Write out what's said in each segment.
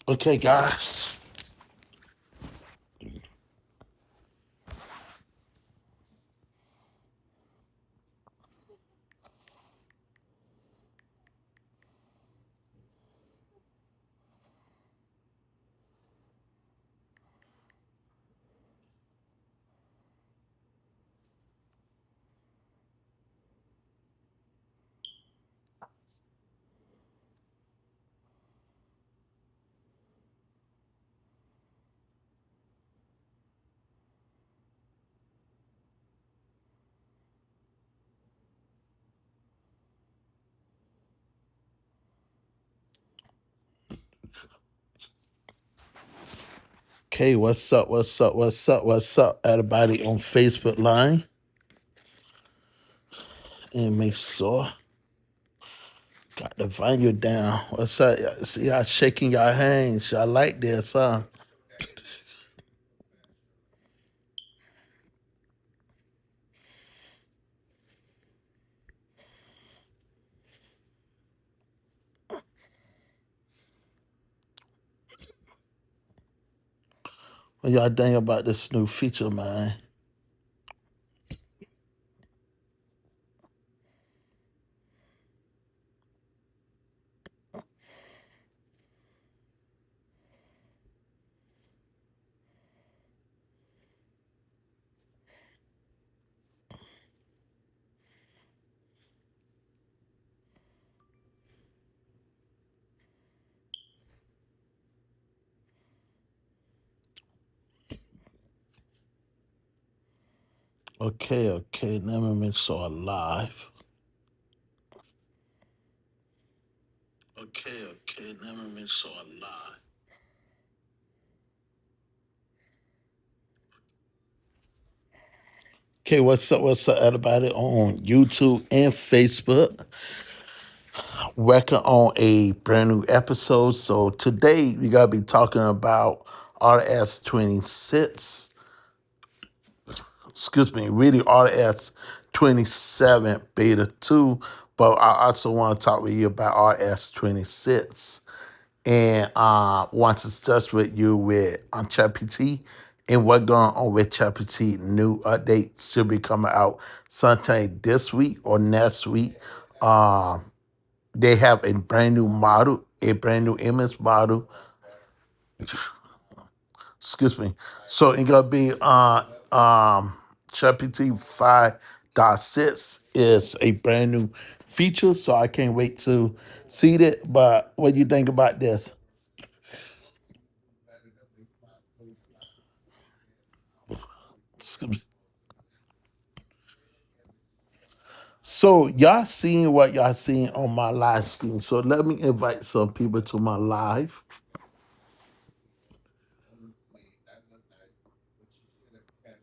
Okay, guys. Okay, what's up? What's up, everybody on Facebook line? And make sure got the volume down. What's up? See y'all shaking your hands. Y'all like this, huh? What y'all think about this new feature, man? Okay. Let me make sure I'm live. Okay. Let me make sure I'm live. Okay, what's up, everybody on YouTube and Facebook? Working on a brand new episode. So today we gotta be talking about RS26. Excuse me, really RS27 Beta 2. But I also want to talk with you about RS26 and want to discuss with you with on ChatGPT and what going on with ChatGPT. New updates should be coming out sometime this week or next week. Um, they have a brand new model, a brand new image model. Excuse me. So it's gonna be ChatGPT 5.6 is a brand new feature, so I can't wait to see it. But what do you think about this? So y'all seeing what y'all seeing on my live screen. So let me invite some people to my live.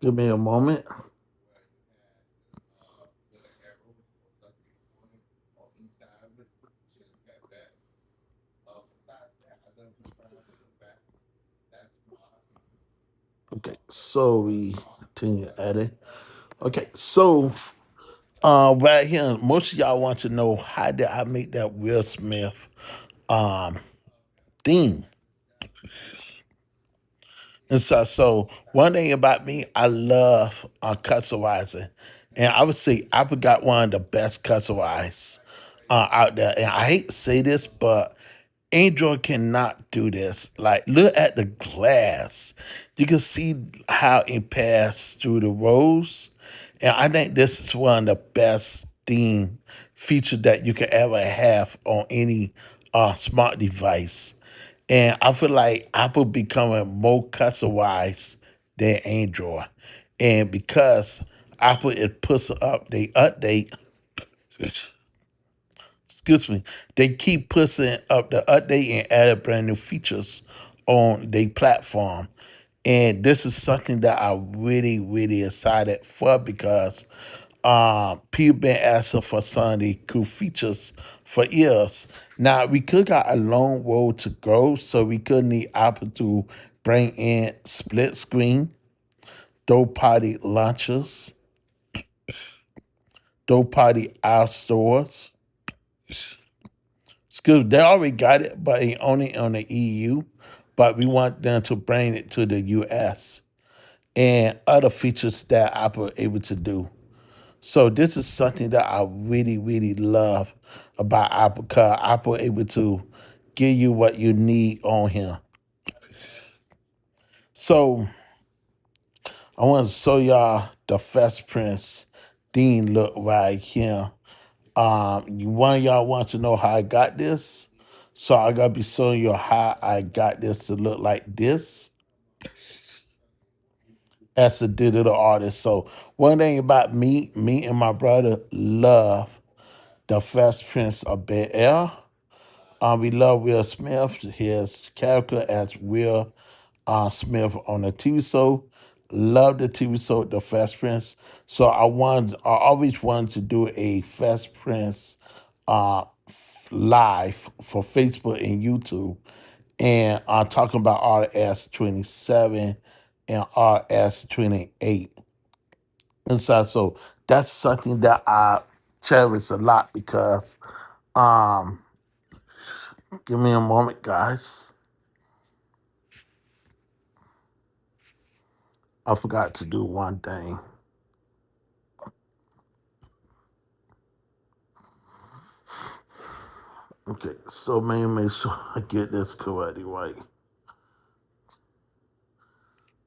Give me a moment. Okay, so we continue edit. Okay, so right here, most of y'all want to know how did I make that Will Smith um theme. And so one thing about me, I love customizing. And I would say Apple got one of the best customizers out there. And I hate to say this, but Android cannot do this. Like, look at the glass. You can see how it passed through the rows. And I think this is one of the best theme feature that you can ever have on any smart device. And I feel like Apple becoming more customized than Android. And because Apple is pushing up, they update, excuse me, they keep pushing up the update and adding brand new features on their platform. And this is something that I'm really excited for because people been asking for some of the cool features for years. Now we could got a long road to go, so we could need Apple to bring in split screen, third party launchers, third party app stores. Because they already got it, but it only on the EU. But we want them to bring it to the US and other features that Apple able to do. So this is something that I really, really love about Apple, because Apple able to give you what you need on here. So I want to show y'all the Fresh Prince theme look right here. One of y'all wants to know how I got this, so I gotta be showing you how I got this to look like this as a digital artist. So one thing about me and my brother love the Fresh Prince of Bel Air. We love Will Smith, his character as Will Smith on the TV show. Love the TV show, The Fresh Prince. So I always wanted to do a Fresh Prince live for Facebook and YouTube, and I'm talking about RS 27 and RS 28 inside. So that's something that I cherish a lot because, um, give me a moment, guys. I forgot to do one thing. Okay, so let me make sure I get this correctly right.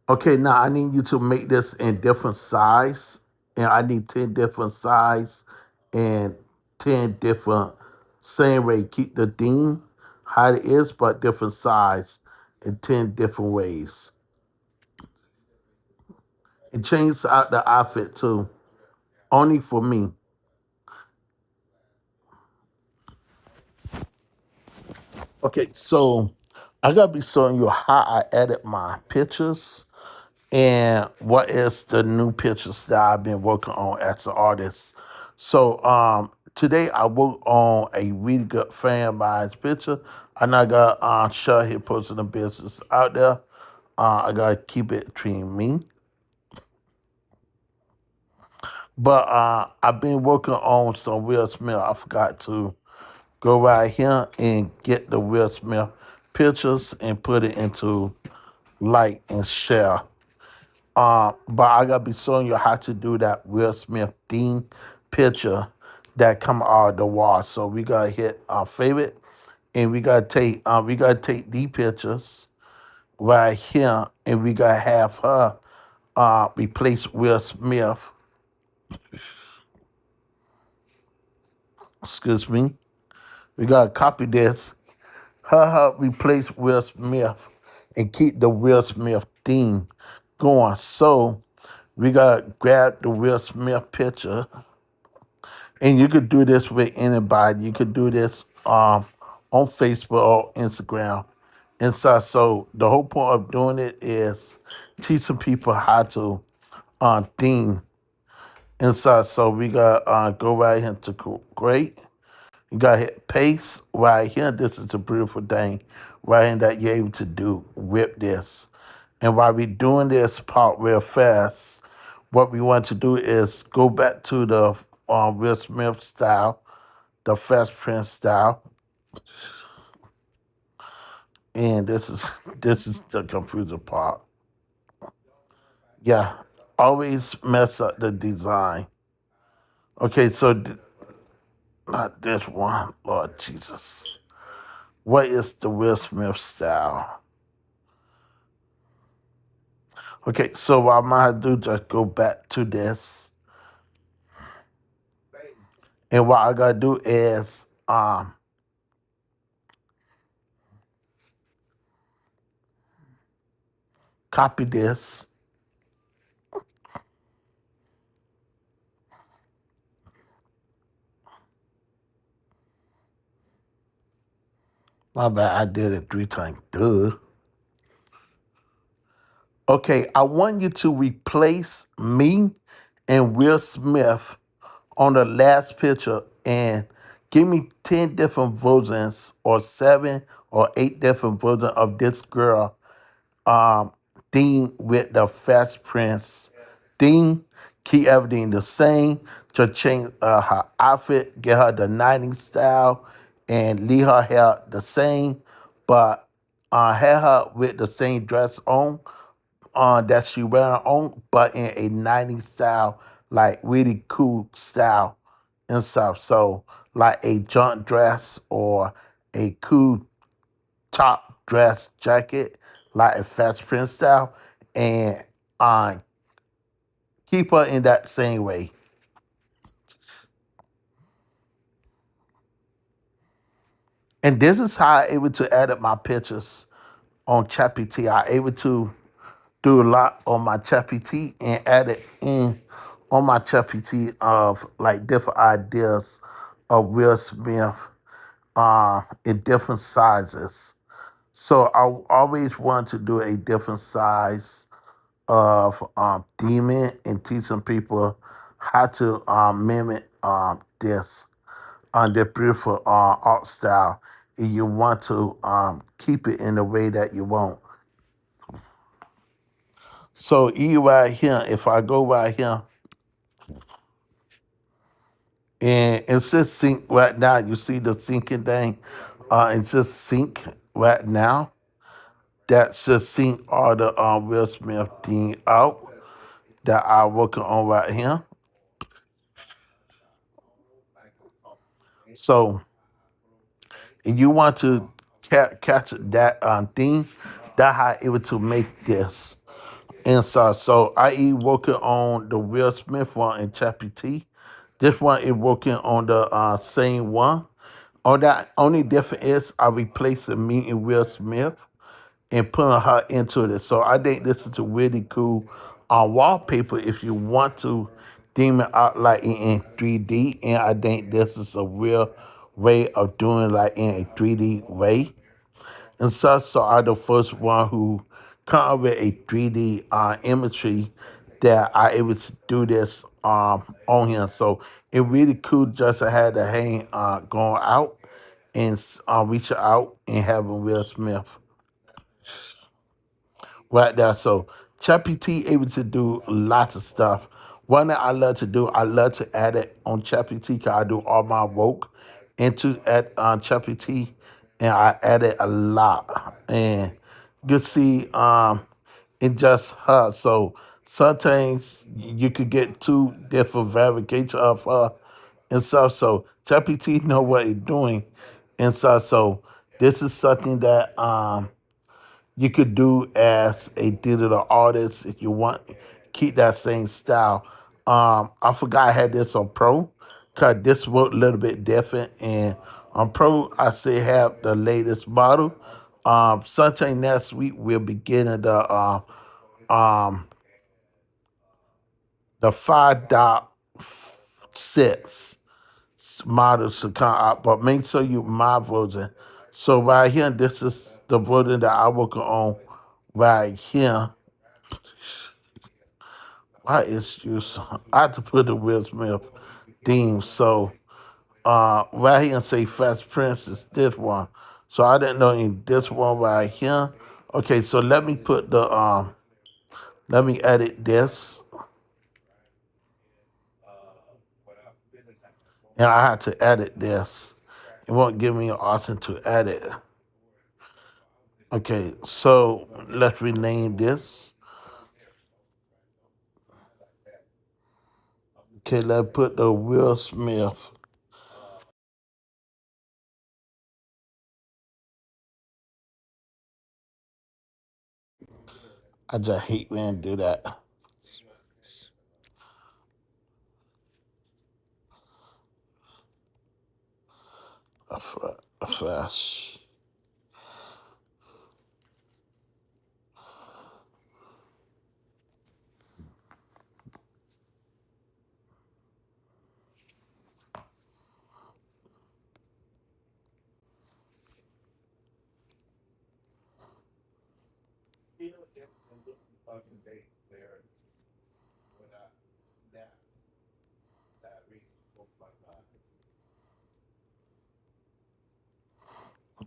Okay, now I need you to make this in different size, and I need 10 different size and 10 different, same way, keep the theme how it is, but different size in 10 different ways. And change out the outfit too, only for me. Okay, so I gotta be showing you how I edit my pictures and what is the new pictures that I've been working on as an artist. So today I worked on a really good fan of mine's picture. I'm not gonna share his personal business out there. I gotta keep it between me. But I've been working on some Will Smith. I forgot to go right here and get the Will Smith pictures and put it into like and share. But I gotta be showing you how to do that Will Smith theme picture that come out of the wall. So we gotta hit our favorite, and we gotta take these pictures right here, and we gotta have her replace Will Smith. Excuse me. We gotta copy this. Her replace Will Smith and keep the Will Smith theme going. So we gotta grab the Will Smith picture. And you could do this with anybody. You could do this on Facebook or Instagram. And so the whole point of doing it is teaching people how to theme. And so we got go right here to create. You got to hit paste right here. This is the beautiful thing right here that you're able to do with this. And while we're doing this part real fast, what we want to do is go back to the Will Smith style, the Fresh Prince style, and this is the confusing part. Yeah, always mess up the design. Okay, so not this one, Lord Jesus. What is the Will Smith style? Okay, so what I might do just go back to this, and what I gotta do is copy this. My bad, I did it 3 times. Duh. Okay, I want you to replace me and Will Smith on the last picture and give me 10 different versions or 7 or 8 different versions of this girl theme with the Fast Prince theme. Keep everything the same. Just change her outfit, get her the 90s style, and leave her hair the same, but have her with the same dress on that she wearing on, but in a 90s style, like really cool style and stuff. So like a junk dress or a cool top dress jacket, like a fast print style, and uh, keep her in that same way. And this is how I able to edit my pictures on ChatGPT. I able to do a lot on my ChatGPT and edit in on my ChatGPT of like different ideas of Will Smith in different sizes. So I always want to do a different size of demon and teaching people how to mimic this the beautiful art style. And you want to keep it in the way that you want. So E right here, if I go right here, and it's just sync right now, you see the syncing thing? It's just sync right now. That's just sync all the Will Smith thing out that I'm working on right here. So and you want to catch that theme, that how able to make this. And so I e working on the Will Smith one in ChatGPT. This one is working on the same one. On that only difference is I replacing me and Will Smith and putting her into this. So I think this is a really cool wallpaper if you want to theme it out like in 3D. And I think this is a real way of doing like in a 3D way. And so I'm the first one who come up with a 3D imagery that I able to do this on here. So it really cool just to have the hang going out and reach out and having Will Smith right there. So ChatGPT able to do lots of stuff. One that I love to do, I love to add it on ChatGPT because I do all my work into at ChatGPT, and I add it a lot. And you see, it just her. So sometimes you could get two different variations of her and stuff. So ChatGPT know what it's doing and stuff. So this is something that you could do as a digital artist if you want keep that same style. I forgot I had this on Pro because this worked a little bit different. And on Pro, I still have the latest model. Sometime next week we'll be getting the 5.6 models to come out, but make sure you my version. So right here, this is the version that I working on right here. Why is you? I have to put the Will Smith theme. So right here and say Fast Prince is this one. So I didn't know in this one right here. Okay, so let me put the let me edit this, and I have to edit this. It won't give me an option to edit. Okay, so let's rename this. Okay, let's put the Will Smith. I just hate when do that. A flash.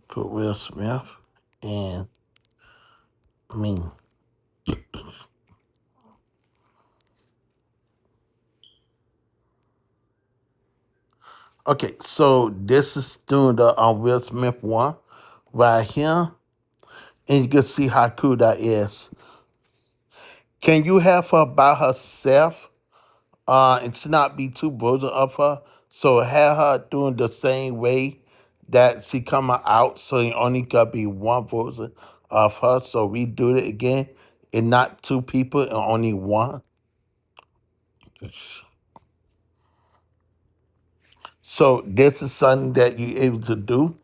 Put Will Smith and me. Okay, so this is doing the Will Smith one right here, and you can see how cool that is. Can you have her by herself? It's not be two versions of her. So have her doing the same way that she coming out. So it only gotta be one version of her. So we do it again, and not two people and only one. So this is something that you're able to do.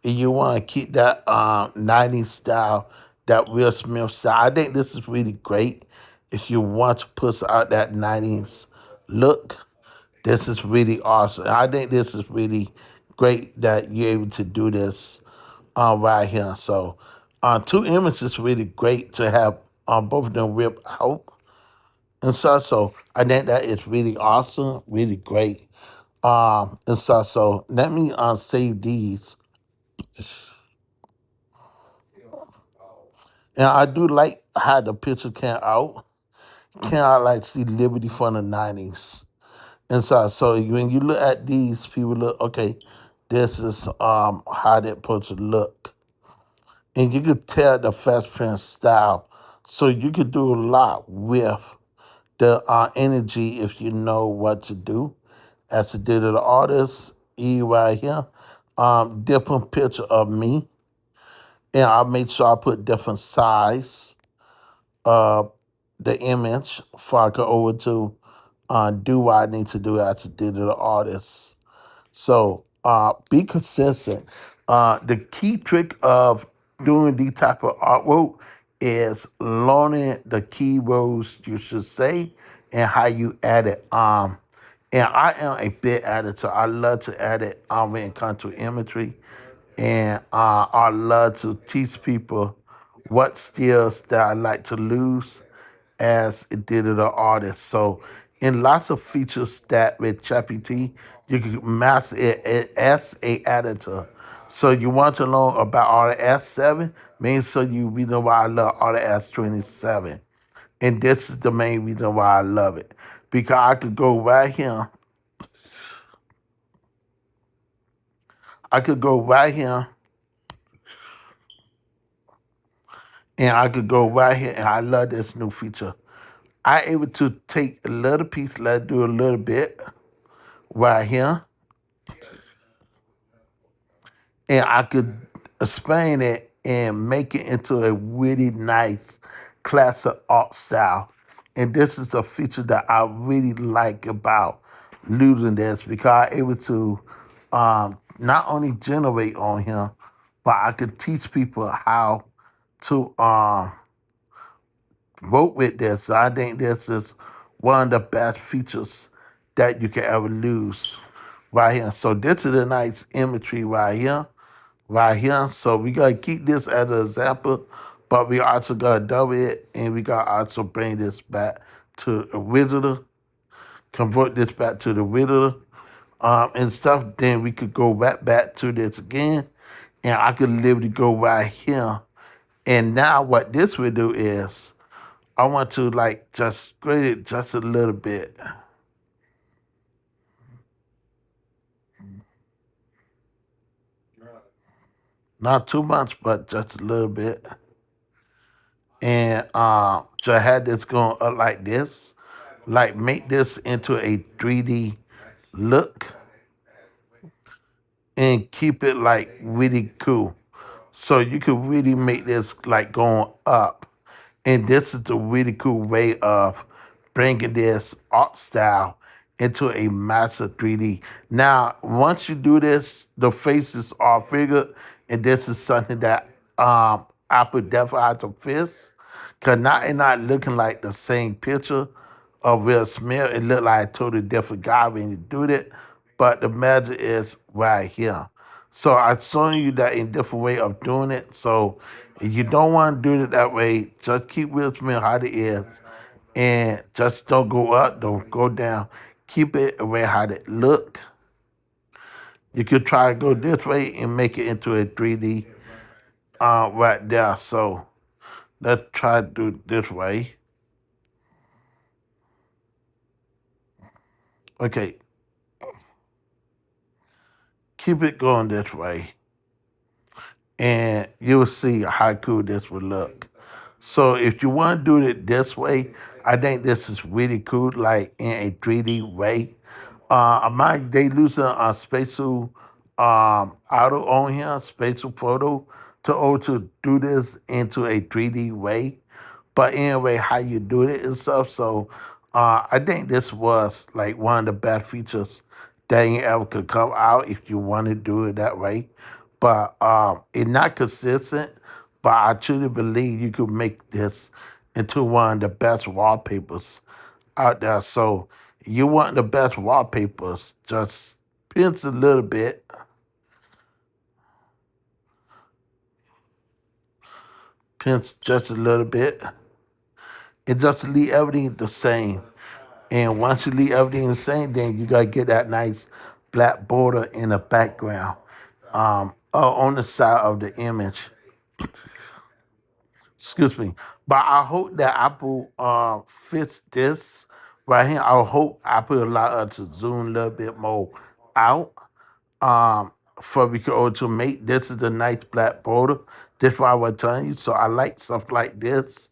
And you want to keep that 90s style, that Will Smith style. I think this is really great. If you want to push out that 90s look, this is really awesome. I think this is really great that you're able to do this right here. So two images is really great to have both of them rip out and stuff. So I think that is really awesome, really great. And stuff. So let me save these. And I do like how the picture came out. Came out like see Liberty from the 90s. And so when you look at these, people look, okay, this is how that picture look. And you could tell the Fresh Prince style. So you could do a lot with the energy if you know what to do. As a digital artist, E right here, different picture of me. And I make sure I put different size of the image before I go over to do what I need to do as a digital artist. So be consistent. The key trick of doing these type of artwork is learning the keywords you should say and how you edit. And I am a bit editor. I love to edit when it comes to imagery. And I love to teach people what skills that I like to lose as a digital artist. So in lots of features that with ChatGPT, you can master it as a editor. So you want to learn about RCS 7, means so you reason why I love RCS 27. And this is the main reason why I love it. Because I could go right here. I could go right here and I could go right here and I love this new feature. I able to take a little piece, let it do a little bit right here, and I could explain it and make it into a really nice classic art style. And this is a feature that I really like about using this because I'm able to not only generate on here, but I could teach people how to work with this. So I think this is one of the best features that you can ever use right here. So this is a nice imagery right here, right here. So we gotta keep this as an example, but we also gotta double it and we gotta also bring this back to a original, convert this back to the original and stuff. Then we could go right back to this again and I could literally go right here. And now what this will do is I want to like just grade it just a little bit. Not too much, but just a little bit. And so I had this going up like this. Like make this into a 3D look and keep it like really cool. So you could really make this like going up. And this is the really cool way of bringing this art style into a massive 3D. Now, once you do this, the faces are figured, and this is something that Apple definitely has to fix. Cause now it's not looking like the same picture of Will Smith. It looked like a totally different guy when you do it. But the magic is right here. So I'm showing you that in different way of doing it. So if you don't want to do it that way, just keep Will Smith how it is. And just don't go up, don't go down. Keep it away how it look. You could try to go this way and make it into a 3D right there. So let's try to do it this way. Okay. keep it going this way, and you'll see how cool this would look. So if you want to do it this way, I think this is really cool, like in a 3D way. They losing a spatial auto on here, spatial photo to do this into a 3D way. But anyway, how you do it and stuff. So I think this was like one of the best features that you ever could come out if you want to do it that way. But it's not consistent. But I truly believe you could make this into one of the best wallpapers out there. So you want the best wallpapers, just pinch a little bit, pinch just a little bit, and just leave everything the same. And once you leave everything the same, then you gotta get that nice black border in the background, on the side of the image. Excuse me. But I hope that Apple fits this right here. I hope Apple allow us to zoom a little bit more out. Um, for we could automate. This is the nice black border. This is what I was telling you. So I like stuff like this.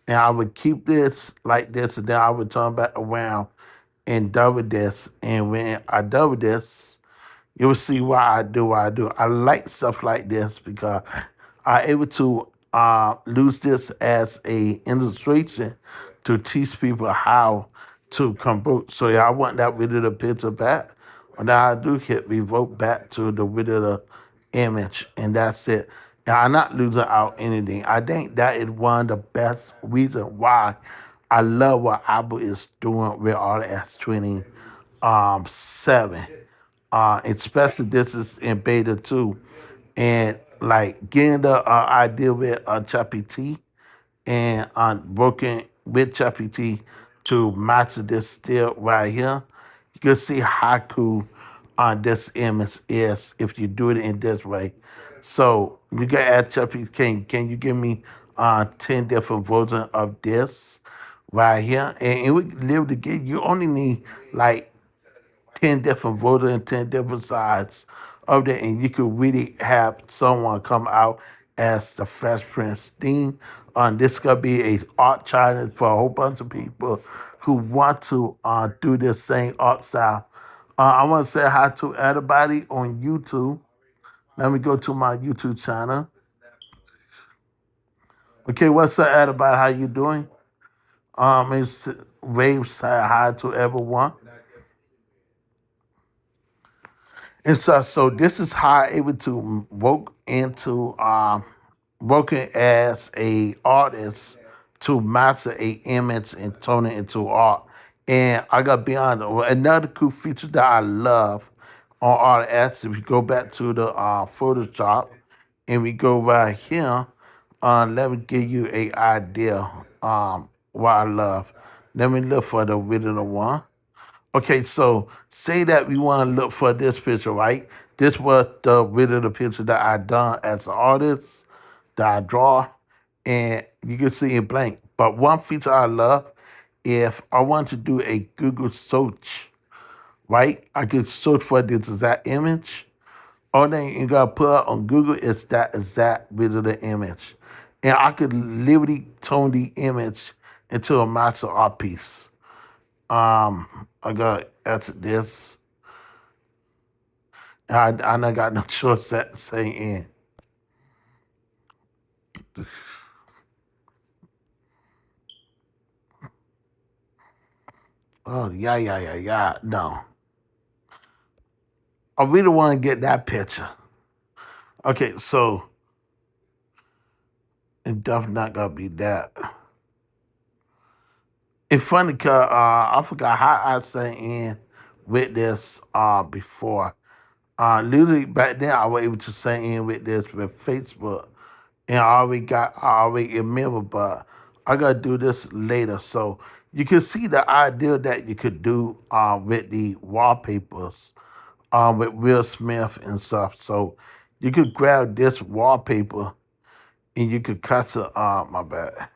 And I would keep this like this, and then I would turn back around and double this. And when I double this, you'll see why I do what I do. I like stuff like this because I'm able to use this as a illustration to teach people how to convert. So yeah, I want that rid of the picture back. And now I do hit revoke back to the rid of the image, and that's it. And I'm not losing out anything. I think that is one of the best reasons why I love what Apple is doing with all the S20 7. Especially this is in beta 2. And like getting the idea with ChatGPT and working with ChatGPT to match this still right here, you can see how cool this image is if you do it in this way. So you can add ChatGPT, can you give me 10 different versions of this right here? And it would literally give you only need like 10 different voters and 10 different sides of that, and you could really have someone come out as the Fresh Prince theme. This could be a art challenge for a whole bunch of people who want to do this same art style. I want to say hi to everybody on YouTube. Let me go to my YouTube channel. Okay, what's up, everybody? How you doing? It's Rave say hi to everyone. And so this is how I'm able to work into working as a artist to master a image and turn it into art. And I got beyond another cool feature that I love on RCS. If you go back to the Photoshop and we go right here, let me give you a idea what I love. Let me look for the original one. Okay, so say that we want to look for this picture, right? This was the rid of the picture that I done as an artist, that I draw, and you can see it blank. But one feature I love, if I want to do a Google search, right? I could search for this exact image. All thing you gotta put up on Google is that exact rid of the image. And I could literally turn the image into a master art piece. I got that's this. I not got no choice to say in. Oh yeah. No, I really want to get that picture. Okay, so it definitely not gonna be that. It's funny cause I forgot how I say in with this before. Literally back then I was able to say in with this with Facebook, and I already remember, but I gotta do this later. So you can see the idea that you could do with the wallpapers with Will Smith and stuff. So you could grab this wallpaper and you could cut to my bad.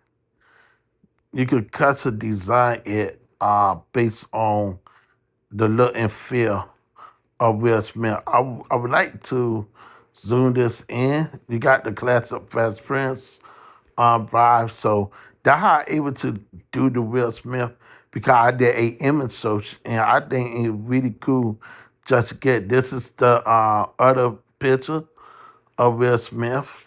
You could cut to design it based on the look and feel of Will Smith. I would like to zoom this in. You got the classic Fast Prince drive. So that's how I able to do the Will Smith because I did a image search and I think it's really cool just to get this is the other picture of Will Smith.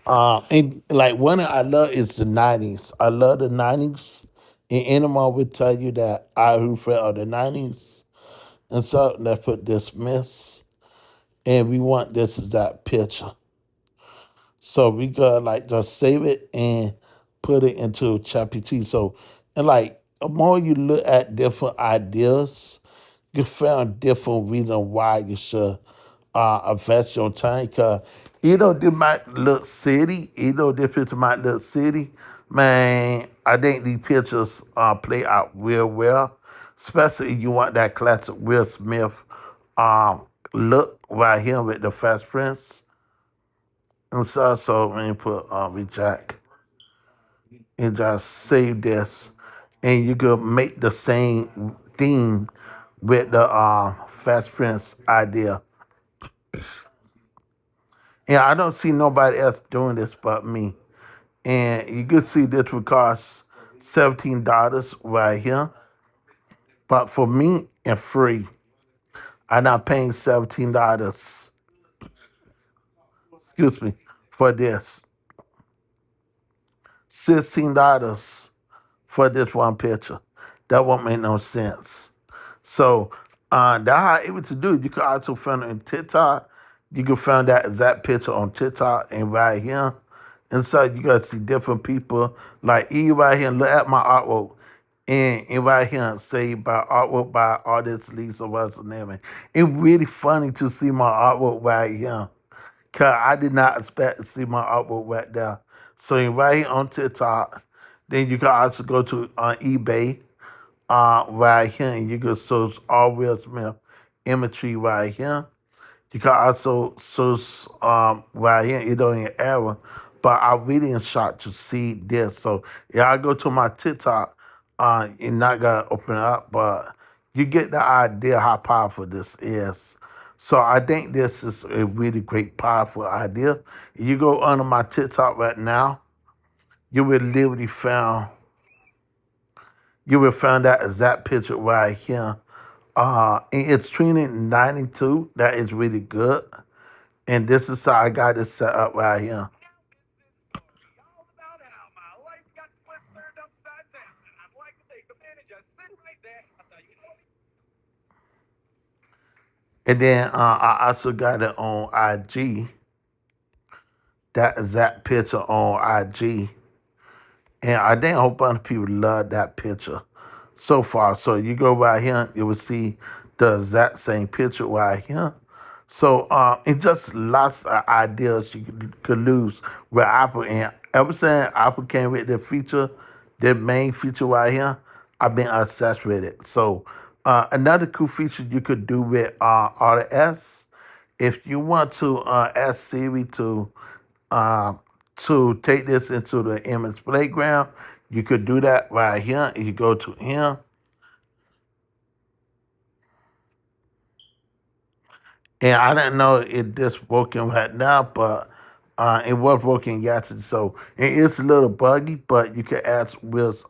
And like one I love is the 90s. I love the 90s. And anyone would tell you that I who of the 90s. And so let's put dismiss. And we want this as that picture. So we gotta like just save it and put it into ChatGPT. So and like the more you look at different ideas, you found different reason why you should invest your time. Cause this might look city, this picture might look city. Man, I think these pictures play out real well, especially if you want that classic Will Smith look right here with the Fast Prince. And so when you put reject and just save this, and you could make the same theme with the Fast Prince idea. And I don't see nobody else doing this but me. And you can see this would cost $17 right here. But for me and free, I'm not paying $17, excuse me, for this. $16 for this one picture. That won't make no sense. So that's how I'm able to do it. You can also find it on TikTok. You can find that exact picture on TikTok and right here. And so you got to see different people. Like you right here, look at my artwork. And right here, say by artwork by artist Lee Sylvester Lemon. It's really funny to see my artwork right here. Cause I did not expect to see my artwork right there. So you right here on TikTok. Then you can also go to eBay right here, and you can search all Will Smith imagery right here. You can also search right here, it don't even error. But I really am shocked to see this. So yeah, I go to my TikTok, and not gonna open it up, but you get the idea how powerful this is. So I think this is a really great, powerful idea. You go under my TikTok right now, you will literally find that exact picture right here. And it's tweeting 92. That is really good. And this is how I got it set up right here. And then I also got it on IG. That exact picture on IG. And I think a whole bunch of people love that picture so far. So you go right here, you will see the exact same picture right here. So it's just lots of ideas you could lose with Apple. And ever since Apple came with their feature, their main feature right here, I've been obsessed with it. So another cool feature you could do with RCS, if you want to ask Siri uh, to take this into the image playground, you could do that right here. You go to here. And I didn't know it this working right now, but it was working yesterday. So it is a little buggy, but you can ask with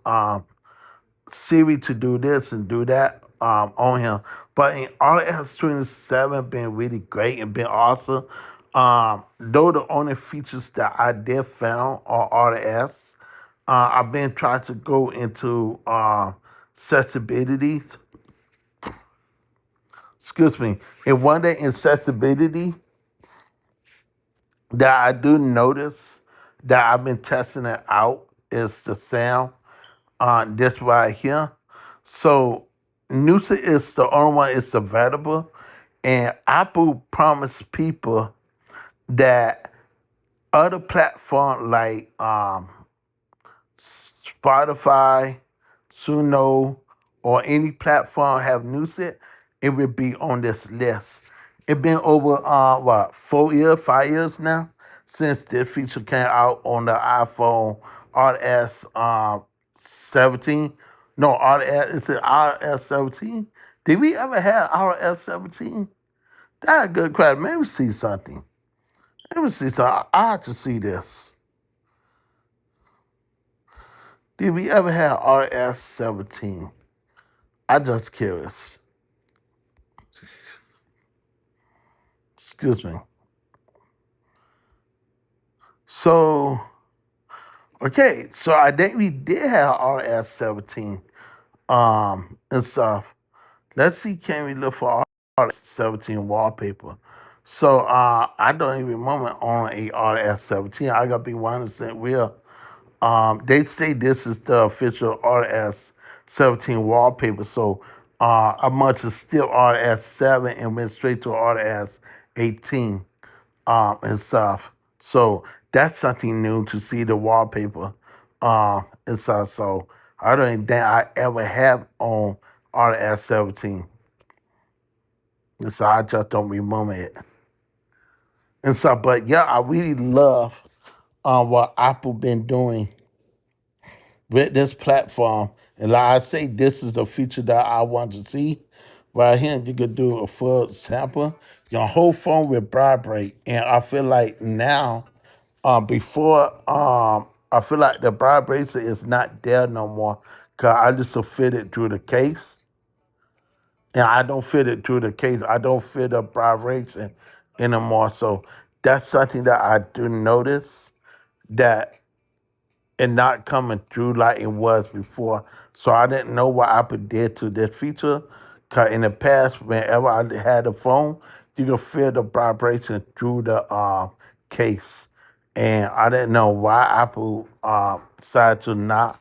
Siri to do this and do that on him. But in RS 27 been really great and been awesome. Though the only features that I did found on RS, I've been trying to go into accessibility. Excuse me. And one day accessibility that I do notice that I've been testing it out is the sound on this right here. So Nusa is the only one it's available. And Apple promised people that other platform like Spotify, Suno, or any platform have Nusa, it would be on this list. It been over 4 years, 5 years now since this feature came out on the iPhone RS 17. No, RS is it RS 17? Did we ever have RS 17? That's a good question. Maybe see something. Let me see something. I have to see this. Did we ever have RS-17? I just curious. Excuse me. So, okay, so I think we did have RS-17 and stuff. Let's see, can we look for RS-17 wallpaper? So I don't even remember on a RS-17. I gotta be 100% real. They say this is the official RS-17 wallpaper. So I must have still RS-7 and went straight to RS-18 and stuff. So that's something new to see the wallpaper and stuff. So I don't even think I ever have on RS-17. And so I just don't remember it. And so, but yeah, I really love what Apple been doing with this platform. And like I say, this is the feature that I want to see. Right here, you could do a full sample. Your whole phone will vibrate. And I feel like now, before, I feel like the vibration is not there no more. Cause I just fit it through the case. And I don't fit it through the case. I don't fit the vibration anymore. So that's something that I do notice that and not coming through like it was before. So I didn't know what Apple did to this feature. Cause in the past, whenever I had a phone, you could feel the vibration through the case. And I didn't know why Apple decided to not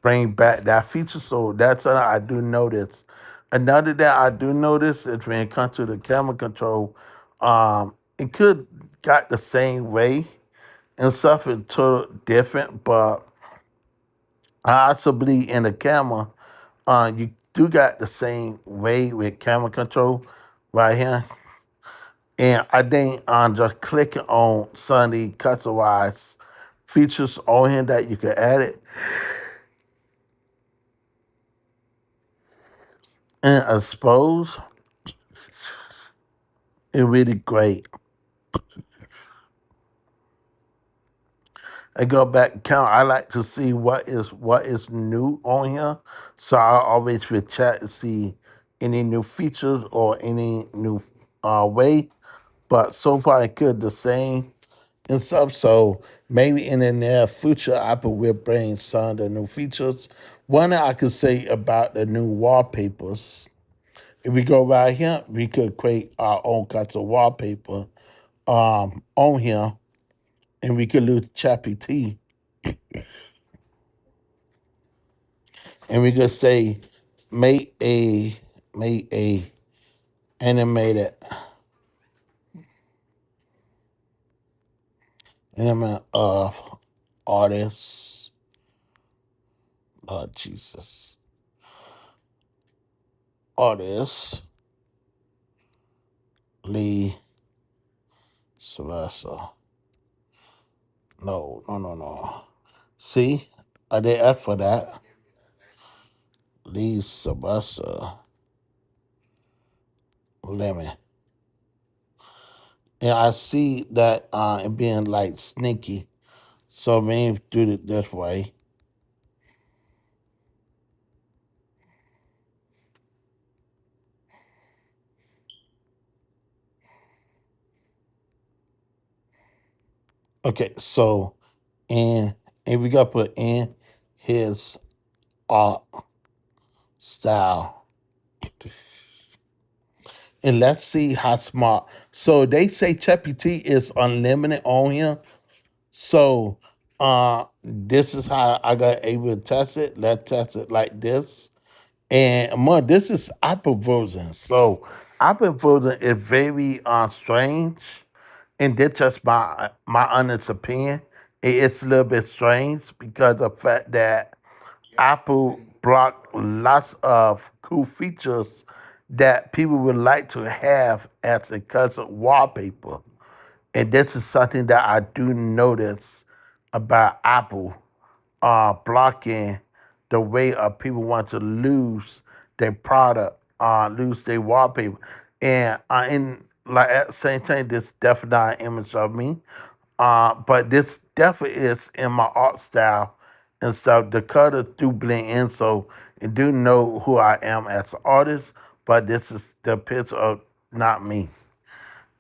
bring back that feature. So that's something I do notice. Another that I do notice is when it comes to the camera control, it could got the same way and stuff is totally different, but I also believe in the camera, you do got the same way with camera control right here. And I think just clicking on some of the customized features on here that you can add it. And I suppose it's really great. I go back and count. I like to see what is new on here. So I always will chat to see any new features or any new way. But so far it could the same and stuff. So maybe in the near future, Apple will bring some of the new features. One that I could say about the new wallpapers. If we go right here, we could create our own custom wallpaper on here, and we could use ChatGPT, and we could say make a animated animate of artists. Oh Jesus, artist Lee Sylvester. No, no, no, no. See, I did ask for that. Lee Sylvester Lemon. And I see that it being like sneaky. So maybe do it this way. Okay, so and we gotta put in his art style. And let's see how smart. So they say ChatGPT is unlimited on here. So this is how I got able to test it. Let's test it like this. And more, this is Apple version. So Apple version is very strange. And that's just my honest opinion. It's a little bit strange because of the fact that Apple blocked lots of cool features that people would like to have as a custom wallpaper. And this is something that I do notice about Apple blocking the way of people want to lose their product, lose their wallpaper. And like at the same time, this definitely not an image of me. But this definitely is in my art style and stuff. The color do blend in, so it do know who I am as an artist. But this is the picture of not me,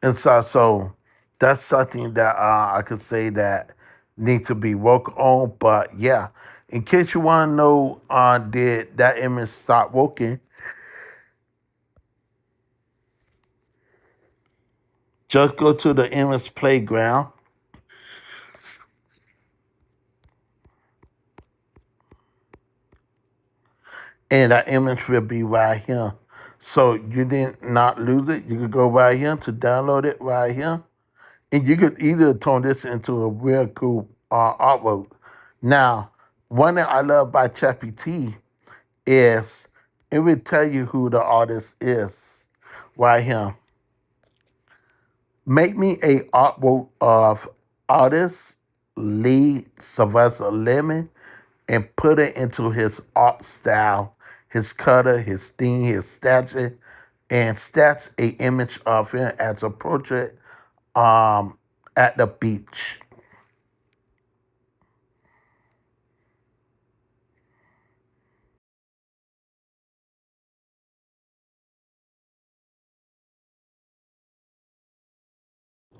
and so that's something that I could say that need to be worked on. But yeah, in case you want to know, did that image stop working? Just go to the image playground, and that image will be right here. So you did not lose it. You could go right here to download it right here, and you could either turn this into a real cool artwork. Now, one that I love by ChatGPT is it will tell you who the artist is right here. Make me a artwork of artist Lee Sylvester Lemon and put it into his art style, his color, his theme, his stature, and stats a image of him as a portrait um, at the beach.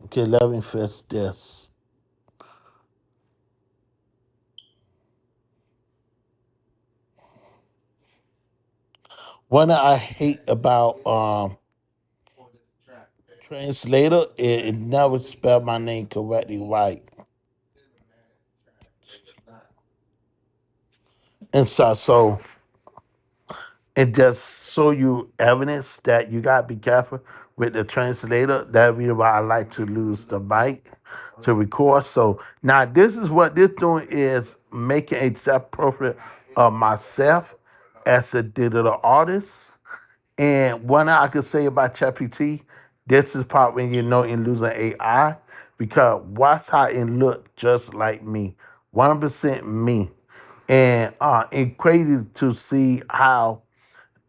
Okay, let me fix this. One that I hate about translator, it never spelled my name correctly right. And so it just show you evidence that you gotta be careful with the translator. That reason why I like to lose the mic to record. So now this is what this doing is making a self portrait of myself as a digital artist. And one thing I could say about ChatGPT, this is part when you know in losing AI, because watch how it look just like me, 100% me. And it's crazy to see how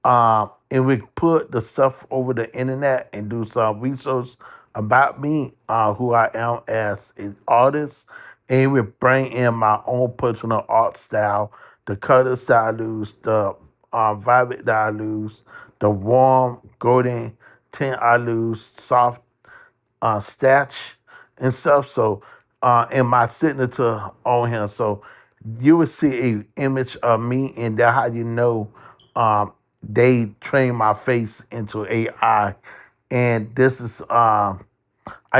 and we put the stuff over the internet and do some research about me, who I am as an artist, and we bring in my own personal art style, the colors that I use, the violet that I use, the warm golden tint I lose, soft statch and stuff. So, and my signature on him. So, you would see a image of me, and that how you know they train my face into AI. And this is, I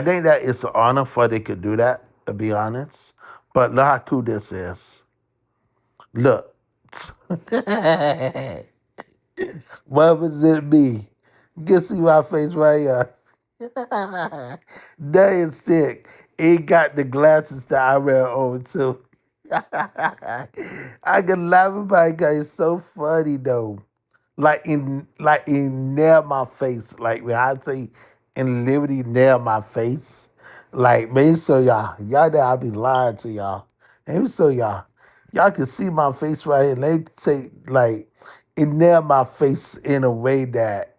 think that it's an honor for they could do that. To be honest, but look how cool this is. Look. What was it me? You can see my face right here. That is sick. It got the glasses that I wear over too. I can laugh about it 'cause it's so funny though. Like in near my face. Like when I say in liberty near my face. Like man, so y'all know I be lying to y'all. And so y'all can see my face right here. And they say like in near my face in a way that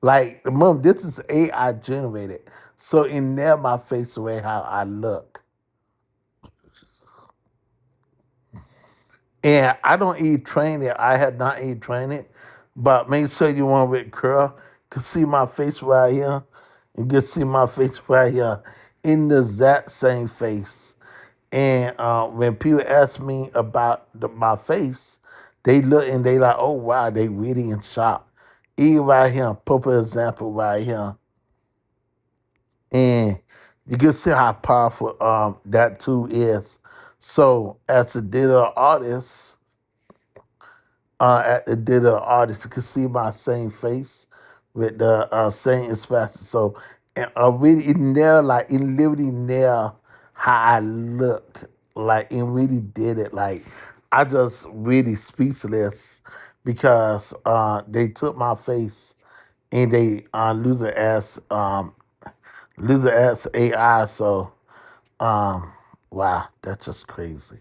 like mom, this is AI generated. So in there my face the way how I look. And I don't eat train it. I had not eat train it. But make sure you want with curl. Can see my face right here. You can see my face right here in the exact same face. And when people ask me about my face, they look and they like, oh wow, they really in shock. Even right here, put an example right here. And you can see how powerful that tool is. So as a digital artist, at the digital artist, you can see my same face with the same expression. So and I really it nail like it literally nail how I look. Like it really did it. Like I just really speechless because they took my face and they lose it as AI. So wow, that's just crazy.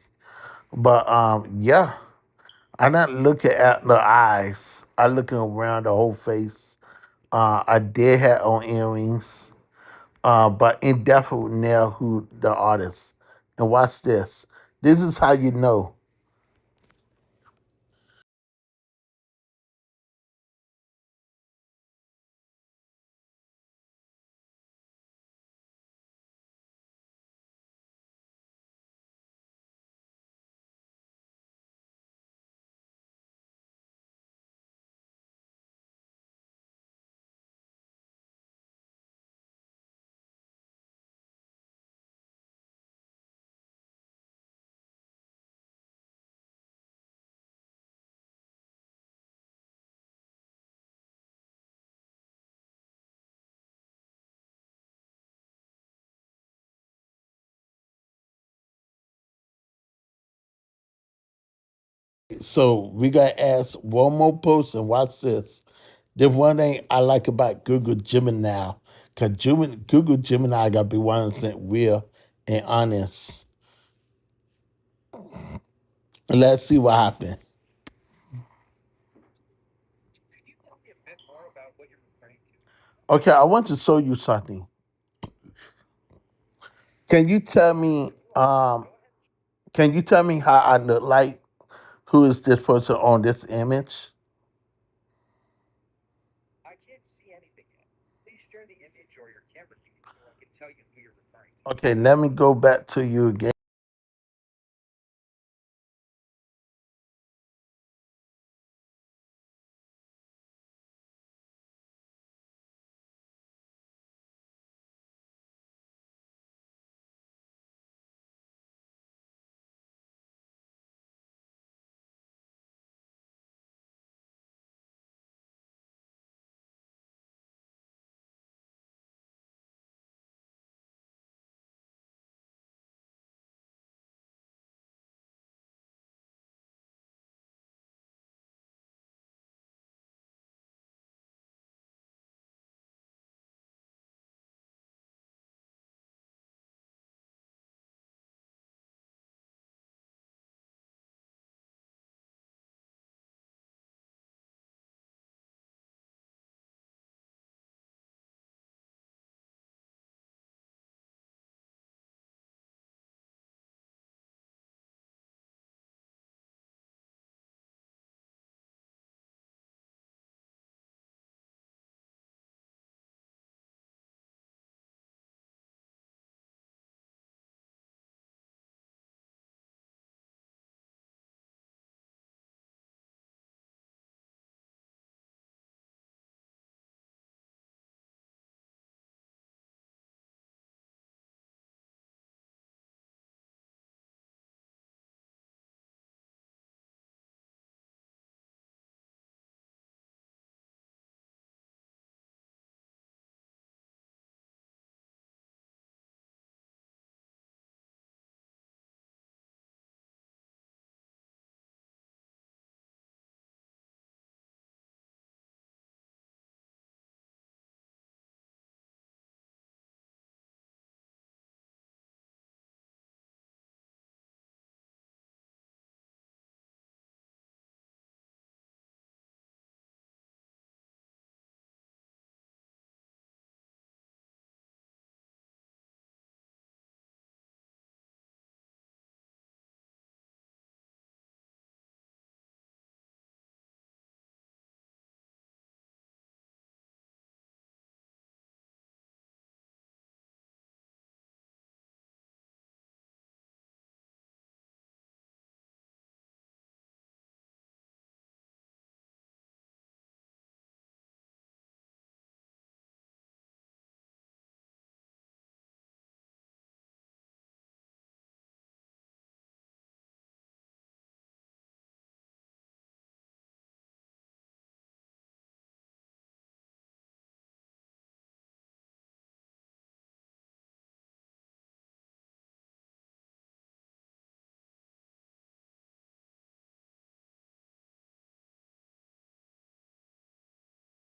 But yeah, I'm not looking at the eyes. I looking around the whole face. I did have on earrings. but indefinite will nail who the artist. And watch this. This is how you know. So we gotta ask one more person. Watch this. The one thing I like about Google Gemini, because Google Gemini gotta be 100% real and honest. Let's see what happened. Okay, I want to show you something. Can you tell me? Can you tell me how I look like? Who is this person on this image? Okay, let me go back to you again.